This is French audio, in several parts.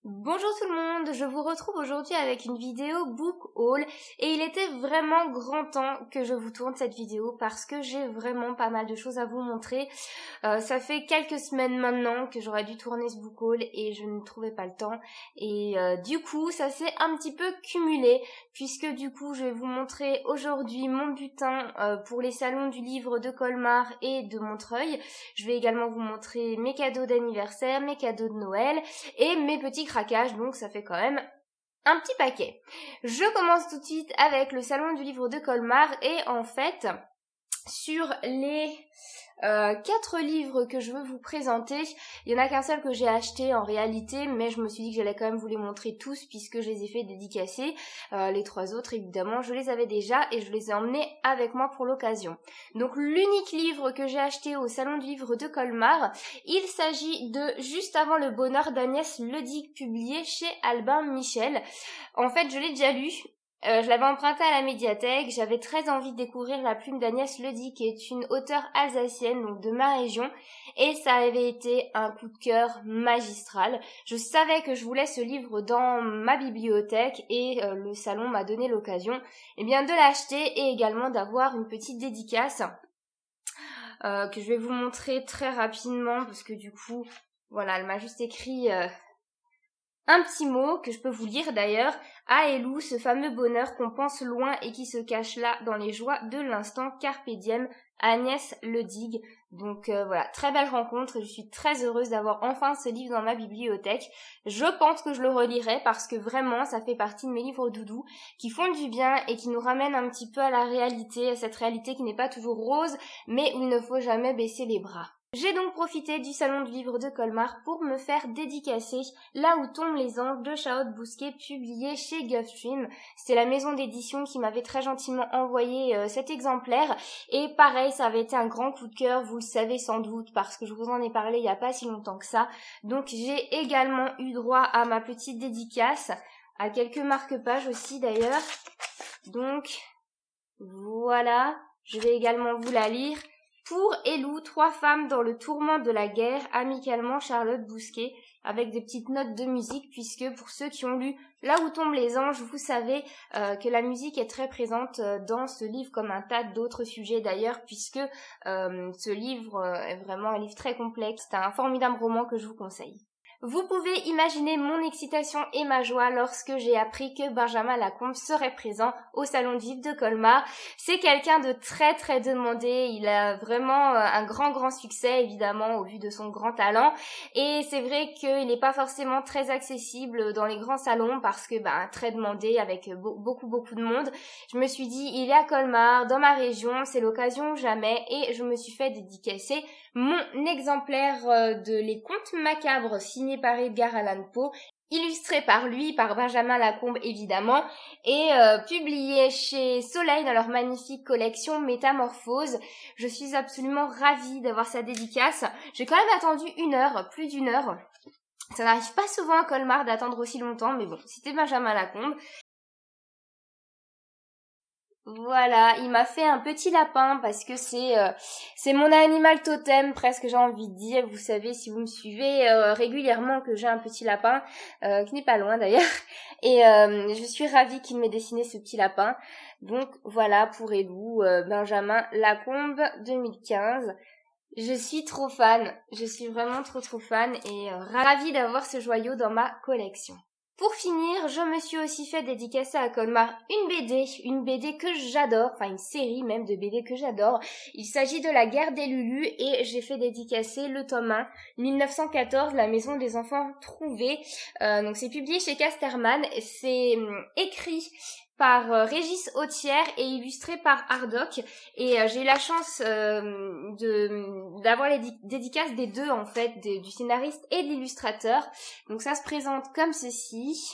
Bonjour tout le monde, je vous retrouve aujourd'hui avec une vidéo book haul et il était vraiment grand temps que je vous tourne cette vidéo parce que j'ai vraiment pas mal de choses à vous montrer. Ça fait quelques semaines maintenant que j'aurais dû tourner ce book haul et je ne trouvais pas le temps et du coup ça s'est un petit peu cumulé puisque du coup je vais vous montrer aujourd'hui mon butin pour les salons du livre de Colmar et de Montreuil. Je vais également vous montrer mes cadeaux d'anniversaire, mes cadeaux de Noël et mes petits craquages, donc ça fait quand même un petit paquet. Je commence tout de suite avec le salon du livre de Colmar et en fait, sur les 4 livres que je veux vous présenter, il y en a qu'un seul que j'ai acheté en réalité, mais je me suis dit que j'allais quand même vous les montrer tous puisque je les ai fait dédicacer. Les 3 autres évidemment je les avais déjà et je les ai emmenés avec moi pour l'occasion. Donc l'unique livre que j'ai acheté au salon du livre de Colmar, il s'agit de Juste avant le bonheur d'Agnès Ledigue, publié chez Albin Michel. En fait je l'ai déjà lu. Je l'avais emprunté à la médiathèque, j'avais très envie de découvrir la plume d'Agnès Ledy, qui est une auteure alsacienne, donc de ma région, et ça avait été un coup de cœur magistral. Je savais que je voulais ce livre dans ma bibliothèque et le salon m'a donné l'occasion de l'acheter et également d'avoir une petite dédicace que je vais vous montrer très rapidement parce que du coup, voilà, elle m'a juste écrit un petit mot que je peux vous lire d'ailleurs. Ah Elou, ce fameux bonheur qu'on pense loin et qui se cache là dans les joies de l'instant, carpe diem, Agnès Ledigue. Donc voilà, très belle rencontre et je suis très heureuse d'avoir enfin ce livre dans ma bibliothèque. Je pense que je le relirai parce que vraiment ça fait partie de mes livres doudous qui font du bien et qui nous ramènent un petit peu à la réalité, à cette réalité qui n'est pas toujours rose mais où il ne faut jamais baisser les bras. J'ai donc profité du salon du livre de Colmar pour me faire dédicacer Là où tombent les anges de Charlotte Bousquet, publié chez Gulfstream. C'est la maison d'édition qui m'avait très gentiment envoyé cet exemplaire et pareil, ça avait été un grand coup de cœur, vous le savez sans doute parce que je vous en ai parlé il n'y a pas si longtemps que ça. Donc j'ai également eu droit à ma petite dédicace, à quelques marque-pages aussi d'ailleurs. Donc voilà, je vais également vous la lire. Pour Elou, 3 femmes dans le tourment de la guerre, amicalement Charlotte Bousquet, avec des petites notes de musique, puisque pour ceux qui ont lu Là où tombent les anges, vous savez que la musique est très présente dans ce livre, comme un tas d'autres sujets d'ailleurs, puisque ce livre est vraiment un livre très complexe. C'est un formidable roman que je vous conseille. Vous pouvez imaginer mon excitation et ma joie lorsque j'ai appris que Benjamin Lacombe serait présent au Salon du Livre de Colmar. C'est quelqu'un de très très demandé, il a vraiment un grand succès évidemment au vu de son grand talent et c'est vrai qu'il n'est pas forcément très accessible dans les grands salons parce que très demandé avec beaucoup de monde. Je me suis dit il est à Colmar, dans ma région, c'est l'occasion ou jamais et je me suis fait dédicacer mon exemplaire de Les Contes Macabres signé par Edgar Allan Poe, illustré par lui, par Benjamin Lacombe évidemment, et publié chez Soleil dans leur magnifique collection Métamorphose. Je suis absolument ravie d'avoir sa dédicace. J'ai quand même attendu 1 heure, plus d'1 heure. Ça n'arrive pas souvent à Colmar d'attendre aussi longtemps, mais bon, c'était Benjamin Lacombe. Voilà, il m'a fait un petit lapin parce que c'est mon animal totem presque j'ai envie de dire. Vous savez si vous me suivez régulièrement que j'ai un petit lapin qui n'est pas loin d'ailleurs et je suis ravie qu'il m'ait dessiné ce petit lapin. Donc voilà pour Elou, Benjamin Lacombe 2015. Je suis trop fan, je suis vraiment trop fan et ravie d'avoir ce joyau dans ma collection. Pour finir, je me suis aussi fait dédicacer à Colmar une BD que j'adore, enfin une série même de BD que j'adore. Il s'agit de La Guerre des Lulus et j'ai fait dédicacer le tome 1, 1914, La Maison des Enfants Trouvés. Donc c'est publié chez Casterman, c'est écrit par Régis Hautière et illustré par Hardoc et j'ai eu la chance d'avoir les dédicaces des deux en fait, du scénariste et de l'illustrateur. Donc ça se présente comme ceci.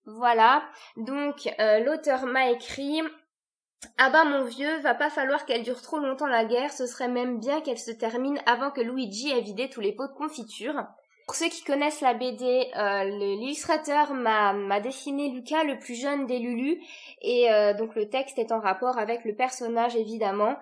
Voilà, donc l'auteur m'a écrit « Ah bah mon vieux, va pas falloir qu'elle dure trop longtemps la guerre, ce serait même bien qu'elle se termine avant que Luigi ait vidé tous les pots de confiture. » Pour ceux qui connaissent la BD, l'illustrateur m'a dessiné Lucas, le plus jeune des Lulus, et donc le texte est en rapport avec le personnage évidemment.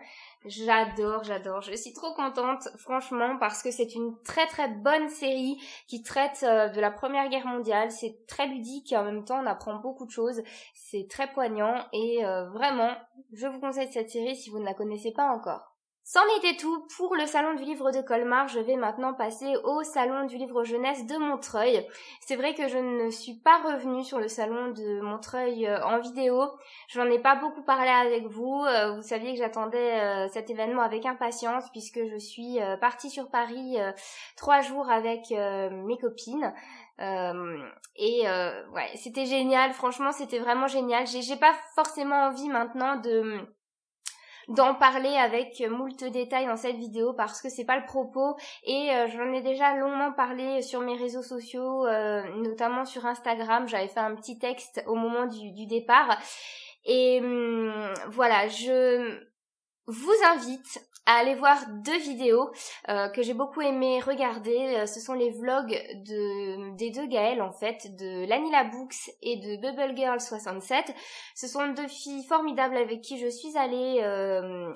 J'adore, je suis trop contente franchement parce que c'est une très très bonne série qui traite de la Première Guerre mondiale, c'est très ludique et en même temps on apprend beaucoup de choses, c'est très poignant et vraiment je vous conseille cette série si vous ne la connaissez pas encore. C'en était tout pour le salon du livre de Colmar. Je vais maintenant passer au salon du livre jeunesse de Montreuil. C'est vrai que je ne suis pas revenue sur le salon de Montreuil en vidéo. Je n'en ai pas beaucoup parlé avec vous. Vous saviez que j'attendais cet événement avec impatience puisque je suis partie sur Paris 3 jours avec mes copines. Ouais, c'était génial. Franchement, c'était vraiment génial. J'ai pas forcément envie maintenant d'en parler avec moult détails dans cette vidéo parce que c'est pas le propos et j'en ai déjà longuement parlé sur mes réseaux sociaux, notamment sur Instagram. J'avais fait un petit texte au moment du départ et voilà, je vous invite à aller voir 2 vidéos que j'ai beaucoup aimé regarder. Ce sont les vlogs des 2 Gaël en fait, de Lanila Books et de Bubble Girl 67. Ce sont 2 filles formidables avec qui je suis allée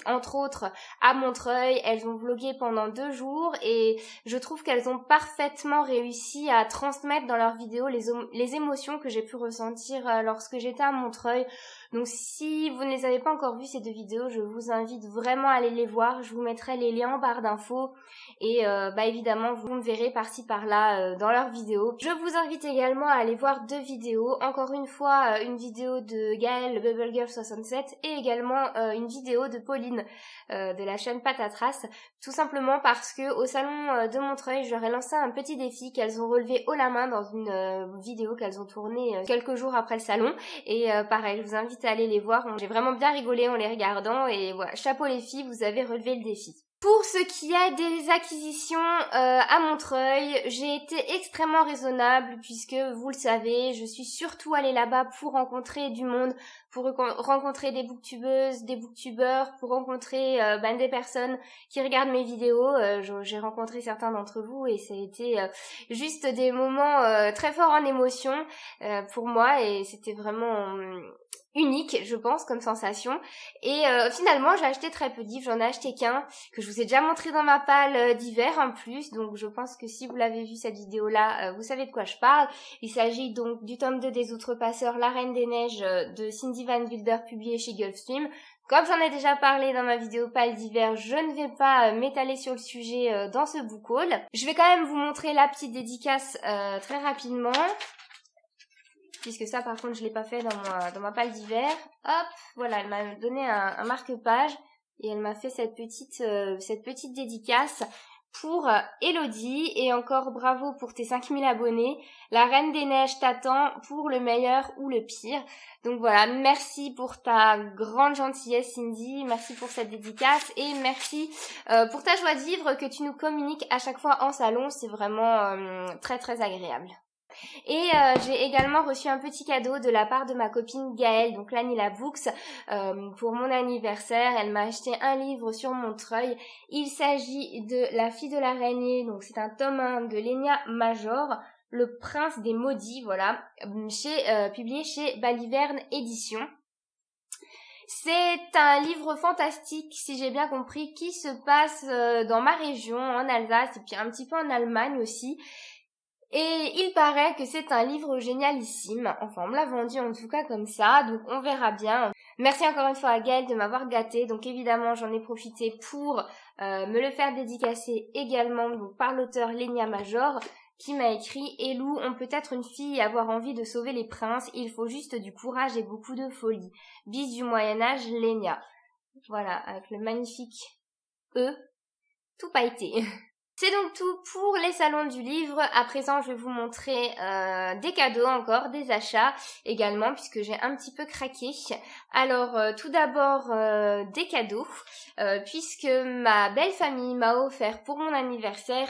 entre autres à Montreuil. Elles ont vlogué pendant 2 jours et je trouve qu'elles ont parfaitement réussi à transmettre dans leurs vidéos les émotions que j'ai pu ressentir lorsque j'étais à Montreuil. Donc si vous ne les avez pas encore vues ces 2 vidéos, je vous invite vraiment à aller les voir. Je vous mettrai les liens en barre d'infos et évidemment vous me verrez par-ci par-là dans leurs vidéos. Je vous invite également à aller voir 2 vidéos. Encore une fois, une vidéo de Gaëlle Bubble Girl 67 et également une vidéo de Pauline de la chaîne Patatras. Tout simplement parce que au salon de Montreuil, je leur ai lancé un petit défi qu'elles ont relevé haut la main dans une vidéo qu'elles ont tournée quelques jours après le salon. Et pareil, je vous invite à aller les voir. J'ai vraiment bien rigolé en les regardant et voilà, chapeau les filles, vous avez relevé le défi. Pour ce qui est des acquisitions à Montreuil, j'ai été extrêmement raisonnable puisque vous le savez, je suis surtout allée là-bas pour rencontrer du monde, pour rencontrer des booktubeuses, des booktubeurs, pour rencontrer des personnes qui regardent mes vidéos. J'ai rencontré certains d'entre vous et ça a été juste des moments très forts en émotion pour moi et c'était vraiment unique, je pense, comme sensation. Et finalement, j'ai acheté très peu de livres. J'en ai acheté qu'un, que je vous ai déjà montré dans ma palle d'hiver en plus. Donc, je pense que si vous l'avez vu cette vidéo-là, vous savez de quoi je parle. Il s'agit donc du tome 2 des Outrepasseurs, La Reine des Neiges de Cindy Van Wilder, publié chez Gulfstream. Comme j'en ai déjà parlé dans ma vidéo palle d'hiver, je ne vais pas m'étaler sur le sujet dans ce book haul. Je vais quand même vous montrer la petite dédicace très rapidement. Puisque ça par contre je l'ai pas fait dans ma palle d'hiver. Hop, voilà, elle m'a donné un marque-page et elle m'a fait cette petite dédicace pour Elodie et encore bravo pour tes 5000 abonnés. La Reine des Neiges t'attend pour le meilleur ou le pire. Donc voilà, merci pour ta grande gentillesse Cindy, merci pour cette dédicace et merci pour ta joie de vivre que tu nous communiques à chaque fois en salon, c'est vraiment très très agréable. Et j'ai également reçu un petit cadeau de la part de ma copine Gaëlle, donc Lanila Books, pour mon anniversaire. Elle m'a acheté un livre sur Montreuil. Il s'agit de La fille de l'araignée, donc c'est un tome 1 de Lénia Major, Le prince des maudits, voilà, publié chez Baliverne Éditions. C'est un livre fantastique, si j'ai bien compris, qui se passe dans ma région, en Alsace, et puis un petit peu en Allemagne aussi. Et il paraît que c'est un livre génialissime. Enfin, on me l'a vendu en tout cas comme ça, donc on verra bien. Merci encore une fois à Gaëlle de m'avoir gâtée. Donc évidemment, j'en ai profité pour me le faire dédicacer également donc, par l'auteur Lénia Major, qui m'a écrit « Elou, on peut être une fille et avoir envie de sauver les princes. Il faut juste du courage et beaucoup de folie. Bis du Moyen-Âge, Lénia. » Voilà, avec le magnifique E, tout pailleté. C'est donc tout pour les salons du livre. À présent, je vais vous montrer des cadeaux encore, des achats également, puisque j'ai un petit peu craqué. Alors, tout d'abord, des cadeaux, puisque ma belle famille m'a offert pour mon anniversaire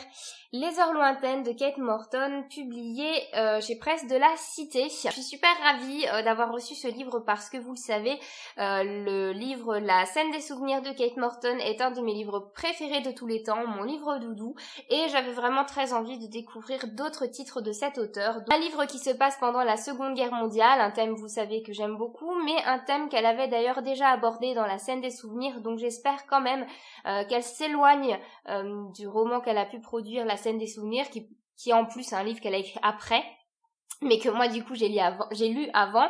Les Heures Lointaines de Kate Morton, publié chez Presse de la Cité. Je suis super ravie d'avoir reçu ce livre parce que vous le savez, le livre La scène des souvenirs de Kate Morton est un de mes livres préférés de tous les temps, mon livre doudou. et j'avais vraiment très envie de découvrir d'autres titres de cet auteur. Donc, un livre qui se passe pendant la Seconde Guerre mondiale, un thème vous savez que j'aime beaucoup, mais un thème qu'elle avait d'ailleurs déjà abordé dans la scène des souvenirs, donc j'espère quand même qu'elle s'éloigne du roman qu'elle a pu produire, la scène des souvenirs, qui est en plus un livre qu'elle a écrit après, mais que moi du coup j'ai lu avant.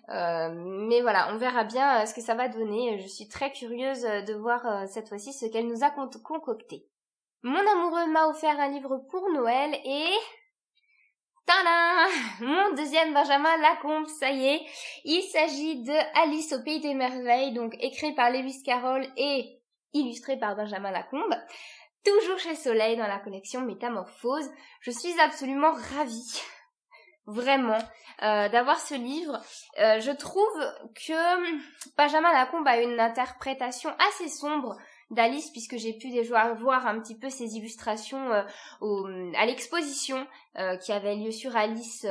Mais voilà, on verra bien ce que ça va donner. Je suis très curieuse de voir cette fois-ci ce qu'elle nous a concocté. Mon amoureux m'a offert un livre pour Noël et... Tadam! Mon deuxième Benjamin Lacombe, ça y est. Il s'agit de Alice au Pays des Merveilles, donc écrit par Lewis Carroll et illustré par Benjamin Lacombe. Toujours chez Soleil dans la collection Métamorphose. Je suis absolument ravie. Vraiment, d'avoir ce livre. Je trouve que Benjamin Lacombe a une interprétation assez sombre d'Alice, puisque j'ai pu déjà voir un petit peu ses illustrations à l'exposition qui avait lieu sur Alice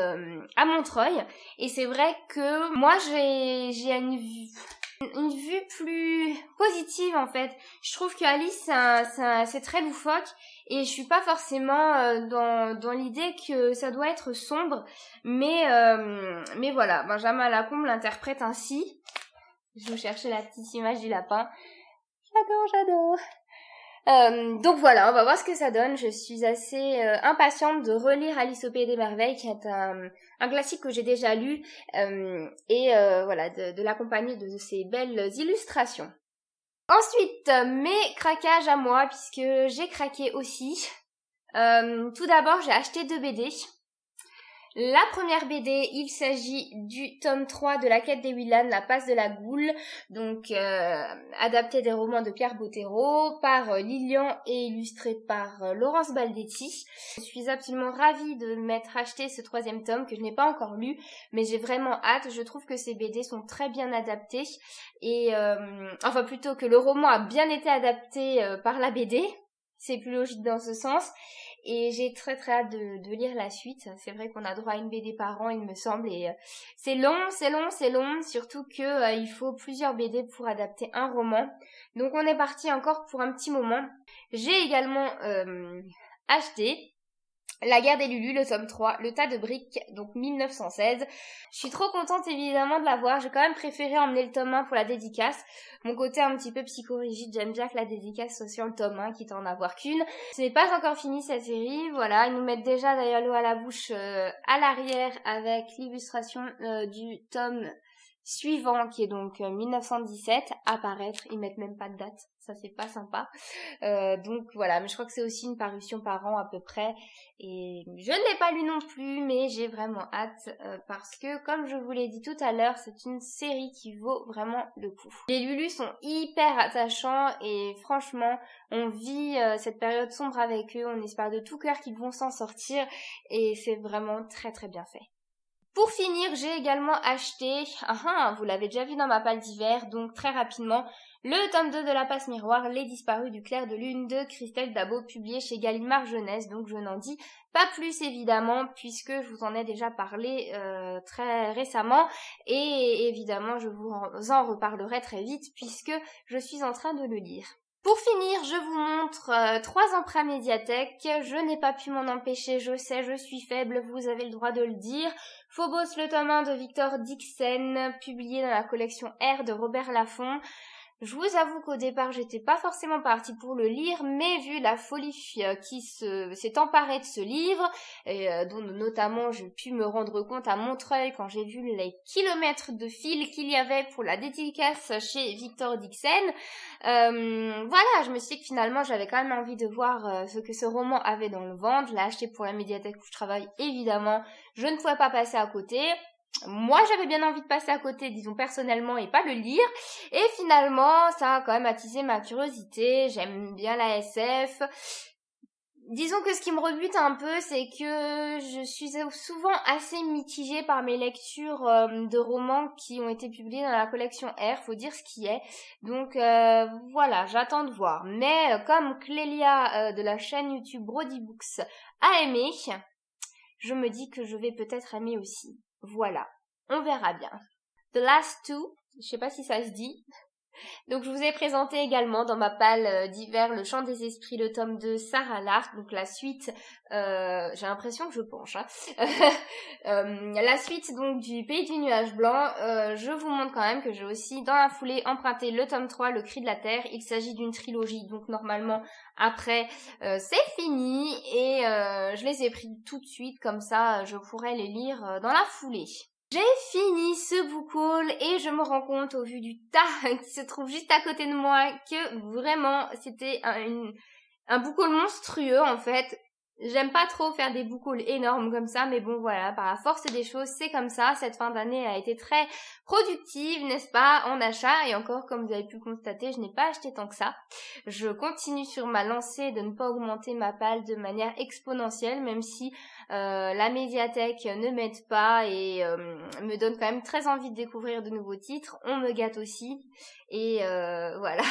à Montreuil. Et c'est vrai que moi j'ai une vue plus positive en fait. Je trouve que Alice c'est très loufoque et je suis pas forcément dans l'idée que ça doit être sombre, mais voilà, Benjamin Lacombe l'interprète ainsi. Je vais vous chercher la petite image du lapin. J'adore. Donc voilà, on va voir ce que ça donne. Je suis assez impatiente de relire Alice au Pays des Merveilles, qui est un classique que j'ai déjà lu, et voilà, de l'accompagner de ces belles illustrations. Ensuite, mes craquages à moi, puisque j'ai craqué aussi. Tout d'abord, j'ai acheté 2 BD. La première BD, il s'agit du tome 3 de La Quête des Willan, La Passe de la Goule, donc adapté des romans de Pierre Bottero par Lilian et illustré par Laurence Baldetti. Je suis absolument ravie de m'être acheté ce 3e tome que je n'ai pas encore lu, mais j'ai vraiment hâte. Je trouve que ces BD sont très bien adaptés et enfin plutôt que le roman a bien été adapté par la BD. C'est plus logique dans ce sens. Et j'ai très hâte de lire la suite. C'est vrai qu'on a droit à une BD par an, il me semble, et c'est long, surtout que il faut plusieurs BD pour adapter un roman. Donc on est parti encore pour un petit moment. J'ai également acheté La Guerre des Lulus, le tome 3, Le Tas de briques, donc 1916. Je suis trop contente évidemment de l'avoir. J'ai quand même préféré emmener le tome 1 pour la dédicace. Mon côté un petit peu psychorigide, j'aime bien que la dédicace soit sur le tome 1, quitte à en avoir qu'une. Ce n'est pas encore fini cette série, voilà. Ils nous mettent déjà d'ailleurs l'eau à la bouche à l'arrière avec l'illustration du tome suivant qui est donc 1917 à paraître. Ils mettent même pas de date, ça c'est pas sympa. Donc voilà, mais je crois que c'est aussi une parution par an à peu près. Et je ne l'ai pas lu non plus, mais j'ai vraiment hâte parce que comme je vous l'ai dit tout à l'heure, c'est une série qui vaut vraiment le coup. Les Lulus sont hyper attachants et franchement, on vit cette période sombre avec eux. On espère de tout cœur qu'ils vont s'en sortir et c'est vraiment très bien fait. Pour finir, j'ai également acheté, vous l'avez déjà vu dans ma palle d'hiver, donc très rapidement, le tome 2 de La Passe Miroir, Les Disparus du Clair de Lune de Christelle Dabo, publié chez Gallimard Jeunesse, donc je n'en dis pas plus évidemment, puisque je vous en ai déjà parlé très récemment, et évidemment je vous en reparlerai très vite, puisque je suis en train de le lire. Pour finir, je vous montre 3 emprunts médiathèque. Je n'ai pas pu m'en empêcher, je sais, je suis faible, vous avez le droit de le dire. Phobos, le tome 1 de Victor Dixen, publié dans la collection R de Robert Laffont. Je vous avoue qu'au départ, j'étais pas forcément partie pour le lire, mais vu la folie qui s'est emparée de ce livre, et dont notamment j'ai pu me rendre compte à Montreuil quand j'ai vu les kilomètres de fil qu'il y avait pour la dédicace chez Victor Dixen, voilà, je me suis dit que finalement j'avais quand même envie de voir ce que ce roman avait dans le ventre. Je l'ai acheté pour la médiathèque où je travaille, évidemment, je ne pouvais pas passer à côté. Moi, j'avais bien envie de passer à côté, disons personnellement, et pas le lire. Et finalement, ça a quand même attisé ma curiosité. J'aime bien la SF. Disons que ce qui me rebute un peu, c'est que je suis souvent assez mitigée par mes lectures de romans qui ont été publiés dans la collection R, faut dire ce qui est. Donc voilà, j'attends de voir. Mais comme Clélia de la chaîne YouTube Brody Books a aimé, je me dis que je vais peut-être aimer aussi. Voilà, on verra bien. The Last Two, je sais pas si ça se dit. Donc je vous ai présenté également dans ma palle d'hiver Le Chant des Esprits, le tome 2, Sarah Lark, donc la suite, j'ai l'impression que je penche, hein. La suite donc du Pays du Nuage Blanc. Je vous montre quand même que j'ai aussi dans la foulée emprunté le tome 3, Le Cri de la Terre. Il s'agit d'une trilogie, donc normalement après c'est fini et je les ai pris tout de suite, comme ça je pourrais les lire dans la foulée. J'ai fini ce book haul et je me rends compte au vu du tas qui se trouve juste à côté de moi que vraiment c'était un book haul monstrueux en fait. J'aime pas trop faire des book hauls énormes comme ça, mais bon voilà, par la force des choses, c'est comme ça. Cette fin d'année a été très productive, n'est-ce pas, en achat. Et encore, comme vous avez pu le constater, je n'ai pas acheté tant que ça. Je continue sur ma lancée de ne pas augmenter ma palle de manière exponentielle, même si la médiathèque ne m'aide pas et me donne quand même très envie de découvrir de nouveaux titres. On me gâte aussi. Et voilà.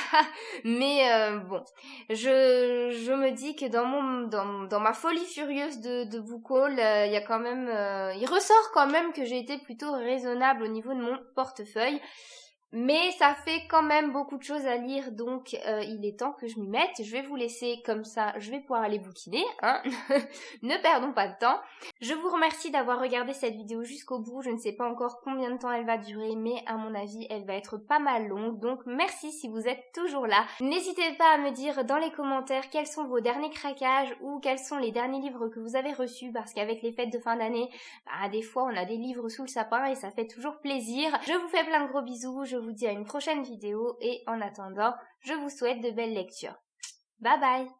Mais bon, je me dis que dans ma folie furieuse de book haul, il y a quand même, il ressort quand même que j'ai été plutôt raisonnable au niveau de mon portefeuille. Mais ça fait quand même beaucoup de choses à lire, donc il est temps que je m'y mette. Je vais vous laisser comme ça, je vais pouvoir aller bouquiner, hein. Ne perdons pas de temps. Je vous remercie d'avoir regardé cette vidéo jusqu'au bout. Je ne sais pas encore combien de temps elle va durer, mais à mon avis, elle va être pas mal longue. Donc merci si vous êtes toujours là. N'hésitez pas à me dire dans les commentaires quels sont vos derniers craquages ou quels sont les derniers livres que vous avez reçus, parce qu'avec les fêtes de fin d'année, des fois on a des livres sous le sapin et ça fait toujours plaisir. Je vous fais plein de gros bisous, je vous dis à une prochaine vidéo et en attendant, je vous souhaite de belles lectures. Bye bye!